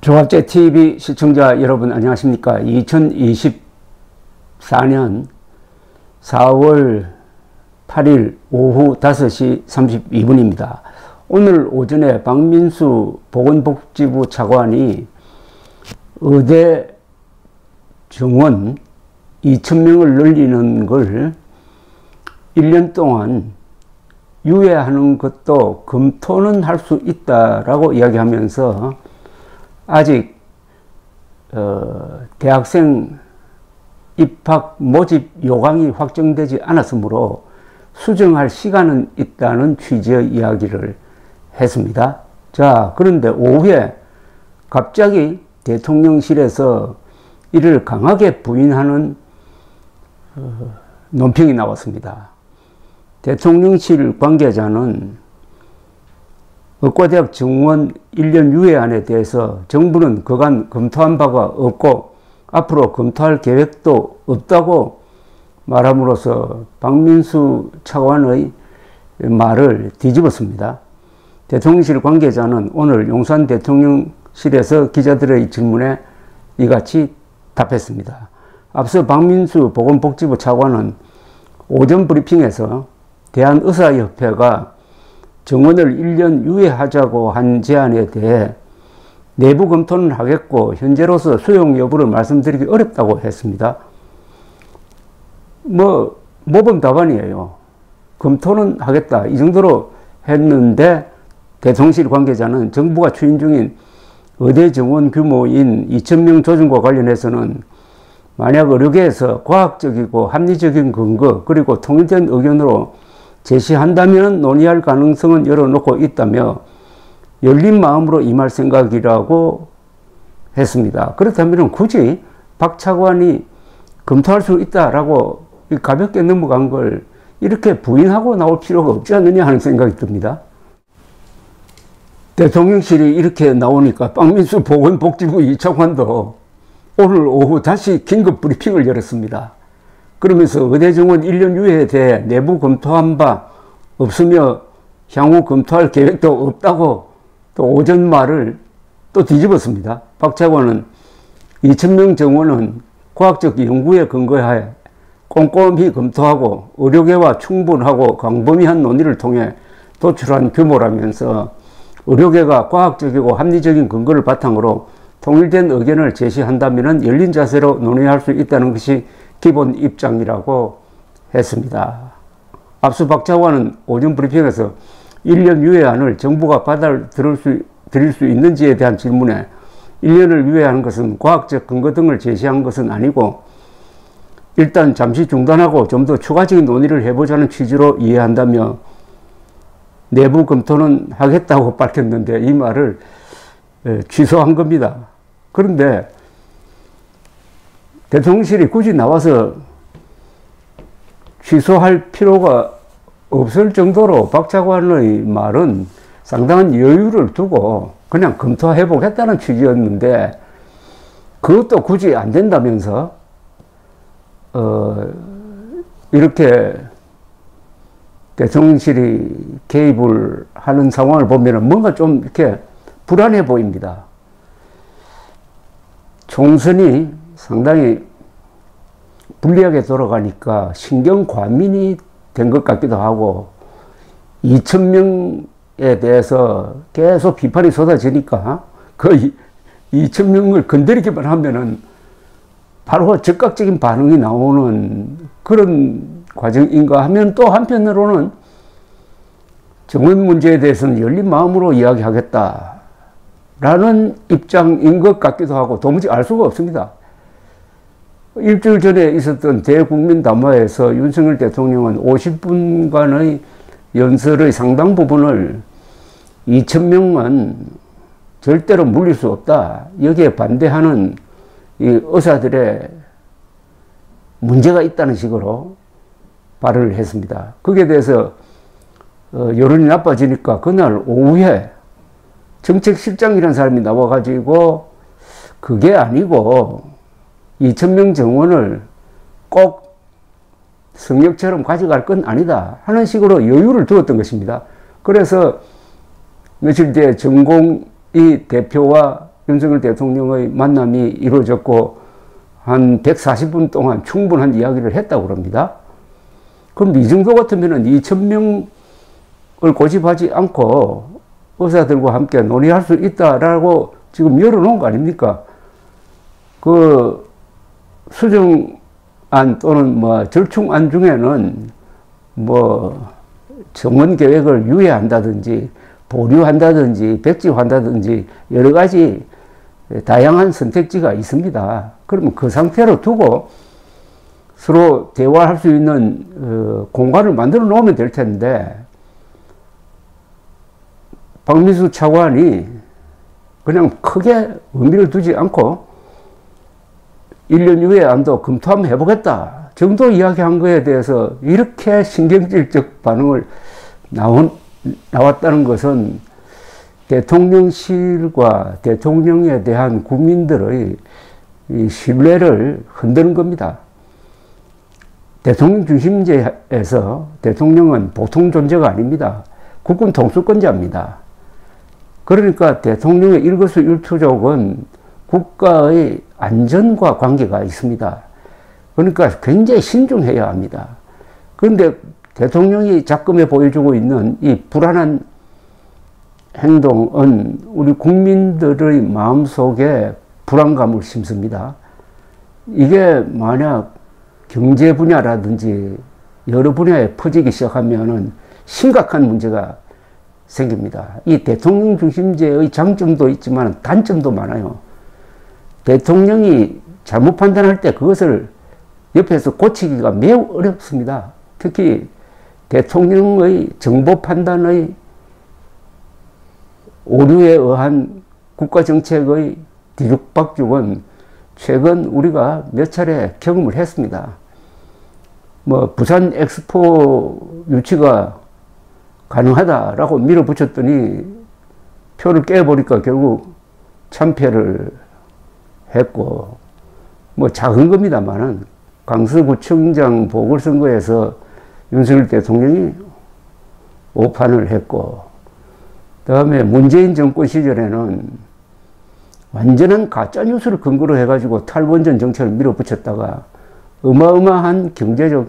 조갑제 TV 시청자 여러분 안녕하십니까. 2024년 4월 8일 오후 5시 32분입니다. 오늘 오전에 박민수 보건복지부 차관이 의대 정원 2,000명을 늘리는 걸 1년 동안 유예하는 것도 검토는 할 수 있다라고 이야기하면서 아직 대학생 입학 모집 요강이 확정되지 않았으므로 수정할 시간은 있다는 취지의 이야기를 했습니다. 자, 그런데 오후에 갑자기 대통령실에서 이를 강하게 부인하는 논평이 나왔습니다. 대통령실 관계자는 의과대학 정원 1년 유예안에 대해서 정부는 그간 검토한 바가 없고 앞으로 검토할 계획도 없다고 말함으로써 박민수 차관의 말을 뒤집었습니다. 대통령실 관계자는 오늘 용산 대통령실에서 기자들의 질문에 이같이 답했습니다. 앞서 박민수 보건복지부 차관은 오전 브리핑에서 대한의사협회가 정원을 1년 유예하자고 한 제안에 대해 내부 검토는 하겠고 현재로서 수용 여부를 말씀드리기 어렵다고 했습니다. 모범 답안이에요. 검토는 하겠다 이 정도로 했는데 대통령실 관계자는 정부가 추진 중인 의대 정원 규모인 2,000명 조정과 관련해서는 만약 의료계에서 과학적이고 합리적인 근거 그리고 통일된 의견으로 제시한다면 논의할 가능성은 열어놓고 있다며 열린 마음으로 임할 생각이라고 했습니다. 그렇다면 굳이 박 차관이 검토할 수 있다라고 가볍게 넘어간 걸 이렇게 부인하고 나올 필요가 없지 않느냐 하는 생각이 듭니다. 대통령실이 이렇게 나오니까 박민수 보건복지부 이 차관도 오늘 오후 다시 긴급 브리핑을 열었습니다. 그러면서 의대 정원 1년 유예에 대해 내부 검토한 바 없으며 향후 검토할 계획도 없다고 또 오전 말을 또 뒤집었습니다. 박 차관은 2,000명 정원은 과학적 연구에 근거하에 꼼꼼히 검토하고 의료계와 충분하고 광범위한 논의를 통해 도출한 규모라면서 의료계가 과학적이고 합리적인 근거를 바탕으로 통일된 의견을 제시한다면 열린 자세로 논의할 수 있다는 것이 기본 입장이라고 했습니다. 앞서 박 차관은 오전 브리핑에서 1년 유예안을 정부가 받아들일 수 있는지에 대한 질문에 1년을 유예하는 것은 과학적 근거 등을 제시한 것은 아니고 일단 잠시 중단하고 좀 더 추가적인 논의를 해보자는 취지로 이해한다며 내부 검토는 하겠다고 밝혔는데 이 말을 취소한 겁니다. 그런데 대통령실이 굳이 나와서 취소할 필요가 없을 정도로 박 차관의 말은 상당한 여유를 두고 그냥 검토해 보겠다는 취지였는데 그것도 굳이 안 된다면서 이렇게 대통령실이 개입을 하는 상황을 보면 뭔가 좀 이렇게 불안해 보입니다. 총선이 상당히 불리하게 돌아가니까 신경 과민이 된 것 같기도 하고 2,000명에 대해서 계속 비판이 쏟아지니까 그 2,000명을 건드리기만 하면은 바로 즉각적인 반응이 나오는 그런 과정인가 하면 또 한편으로는 정원 문제에 대해서는 열린 마음으로 이야기하겠다라는 입장인 것 같기도 하고 도무지 알 수가 없습니다. 일주일 전에 있었던 대국민 담화에서 윤석열 대통령은 50분간의 연설의 상당 부분을 2,000명은 절대로 물릴 수 없다. 여기에 반대하는 이 의사들의 문제가 있다는 식으로 발언을 했습니다. 거기에 대해서 여론이 나빠지니까 그날 오후에 정책실장이라는 사람이 나와가지고 그게 아니고 2,000명 정원을 꼭 성역처럼 가져갈 건 아니다 하는 식으로 여유를 두었던 것입니다. 그래서 며칠 뒤에 전공의 대표와 윤석열 대통령의 만남이 이루어졌고 한 140분 동안 충분한 이야기를 했다고 그럽니다. 그럼 이 정도 같으면 2,000명을 고집하지 않고 의사들과 함께 논의할 수 있다라고 지금 열어놓은 거 아닙니까? 그 수정안 또는 뭐 절충안 중에는 뭐 정원 계획을 유예한다든지 보류한다든지 백지화한다든지 여러 가지 다양한 선택지가 있습니다. 그러면 그 상태로 두고 서로 대화할 수 있는 공간을 만들어 놓으면 될 텐데 박민수 차관이 그냥 크게 의미를 두지 않고 1년 이후에 안도 검토 한번 해보겠다 정도 이야기한 거에 대해서 이렇게 신경질적 반응을 나왔다는 것은 대통령실과 대통령에 대한 국민들의 이 신뢰를 흔드는 겁니다. 대통령 중심제에서 대통령은 보통 존재가 아닙니다. 국군 통수권자입니다. 그러니까 대통령의 일거수일투족은 국가의 안전과 관계가 있습니다. 그러니까 굉장히 신중해야 합니다. 그런데 대통령이 작금에 보여주고 있는 이 불안한 행동은 우리 국민들의 마음속에 불안감을 심습니다. 이게 만약 경제 분야라든지 여러 분야에 퍼지기 시작하면은 심각한 문제가 생깁니다. 이 대통령 중심제의 장점도 있지만 단점도 많아요. 대통령이 잘못 판단할 때 그것을 옆에서 고치기가 매우 어렵습니다. 특히 대통령의 정보 판단의 오류에 의한 국가정책의 뒤죽박죽은 최근 우리가 몇 차례 경험을 했습니다. 뭐 부산 엑스포 유치가 가능하다라고 밀어붙였더니 표를 깨버리니까 결국 참패를 했고, 뭐 작은 겁니다만은 강서구청장 보궐선거에서 윤석열 대통령이 오판을 했고, 그 다음에 문재인 정권 시절에는 완전한 가짜뉴스를 근거로 해가지고 탈원전 정책을 밀어붙였다가 어마어마한 경제적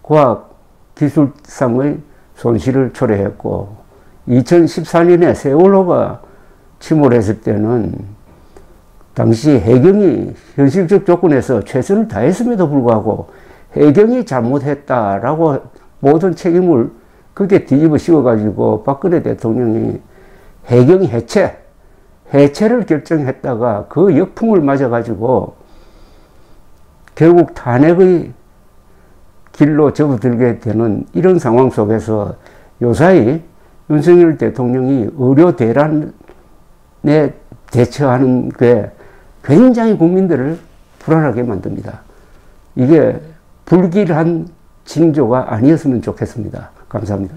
과학 기술상의 손실을 초래했고, 2014년에 세월호가 침몰했을 때는 당시 해경이 현실적 조건에서 최선을 다했음에도 불구하고 해경이 잘못했다라고 모든 책임을 그게 뒤집어 씌워가지고 박근혜 대통령이 해경 해체를 결정했다가 그 역풍을 맞아가지고 결국 탄핵의 길로 접어들게 되는 이런 상황 속에서 요사이 윤석열 대통령이 의료 대란에 대처하는 게 굉장히 국민들을 불안하게 만듭니다. 이게 불길한 징조가 아니었으면 좋겠습니다. 감사합니다.